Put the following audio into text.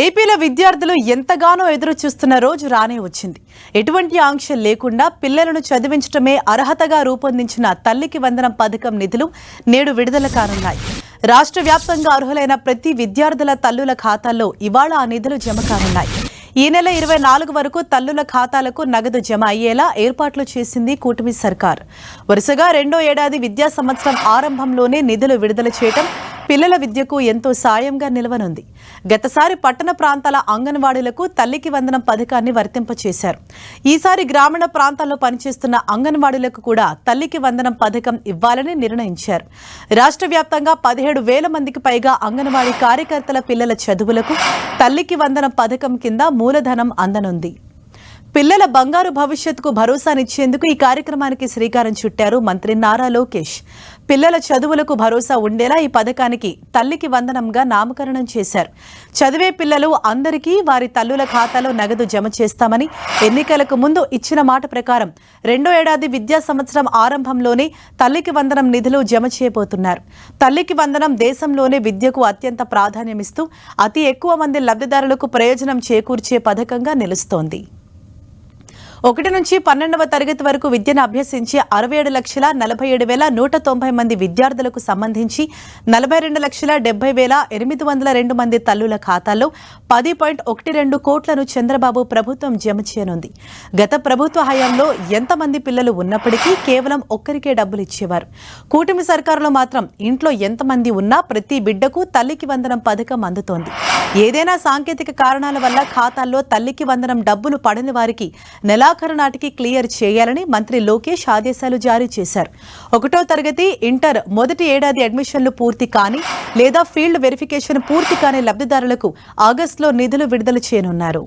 ఏపీలో విద్యార్థులు ఎంతగానో ఎదురు చూస్తున్న రోజు రానే వచ్చింది. ఎటువంటి ఆంక్షలు లేకుండా పిల్లలను చదివించడమే అర్హతగా రూపొందించిన తల్లికి వందనం పథకం నిధులు నేడు విడుదల కానున్నాయి. రాష్ట్ర వ్యాప్తంగా అర్హులైన ప్రతి విద్యార్థుల తల్లుల ఖాతాల్లో ఇవాళ ఆ నిధులు జమ కానున్నాయి. ఈ నెల 24 వరకు తల్లుల ఖాతాలకు నగదు జమ అయ్యేలా ఏర్పాట్లు చేసింది కూటమి సర్కార్. వరుసగా రెండో ఏడాది విద్యా సంవత్సరం ఆరంభంలోనే నిధులు విడుదల చేయడం పిల్లల విద్యకు ఎంతో సాయంగా నిలవనుంది. గతసారి పట్టణ ప్రాంతాల అంగన్వాడీలకు తల్లికి వందనం పథకాన్ని వర్తింపచేశారు. ఈసారి గ్రామీణ ప్రాంతాల్లో పనిచేస్తున్న అంగన్వాడీలకు కూడా తల్లికి వందనం పథకం ఇవ్వాలని నిర్ణయించారు. రాష్ట్ర వ్యాప్తంగా 17,000 మందికి పైగా అంగన్వాడీ కార్యకర్తల పిల్లల చదువులకు తల్లికి వందనం పథకం కింద మూలధనం అందనుంది. పిల్లల బంగారు భవిష్యత్తుకు భరోసానిచ్చేందుకు ఈ కార్యక్రమానికి శ్రీకారం చుట్టారు మంత్రి నారా లోకేష్. పిల్లల చదువులకు భరోసా ఉండేలా ఈ పథకానికి తల్లికి వందనంగా నామకరణం చేశారు. చదివే పిల్లలు అందరికీ వారి తల్లుల ఖాతాలో నగదు జమ చేస్తామని ఎన్నికలకు ముందు ఇచ్చిన మాట ప్రకారం రెండో ఏడాది విద్యా సంవత్సరం ఆరంభంలోనే తల్లికి వందనం నిధులు జమ చేయబోతున్నారు. తల్లికి వందనం దేశంలోనే విద్యకు అత్యంత ప్రాధాన్యమిస్తూ అతి ఎక్కువ మంది లబ్ధిదారులకు ప్రయోజనం చేకూర్చే పథకంగా నిలుస్తోంది. 1 నుంచి 12వ తరగతి వరకు విద్యను అభ్యసించి 67,47,190 మంది విద్యార్థులకు సంబంధించి 42,70,802 మంది తల్లుల ఖాతాల్లో 10.12 కోట్లను చంద్రబాబు ప్రభుత్వం జమ చేయనుంది. గత ప్రభుత్వ హయాంలో ఎంతమంది పిల్లలు ఉన్నప్పటికీ కేవలం ఒక్కరికే డబ్బులు ఇచ్చేవారు. కూటమి సర్కారులో మాత్రం ఇంట్లో ఎంతమంది ఉన్నా ప్రతి బిడ్డకు తల్లికి వందనం పథకం అందుతోంది. ఏదైనా సాంకేతిక కారణాల వల్ల ఖాతాల్లో తల్లికి వందనం డబ్బులు పడని వారికి నెలాఖరు నాటికి క్లియర్ చేయాలని మంత్రి లోకేష్ ఆదేశాలు జారీ చేశారు. 1వ తరగతి ఇంటర్ మొదటి ఏడాది అడ్మిషన్లు పూర్తి కాని లేదా ఫీల్డ్ వెరిఫికేషన్ పూర్తి కాని లబ్ధిదారులకు ఆగస్టులో నిధులు విడుదల చేయనున్నారు.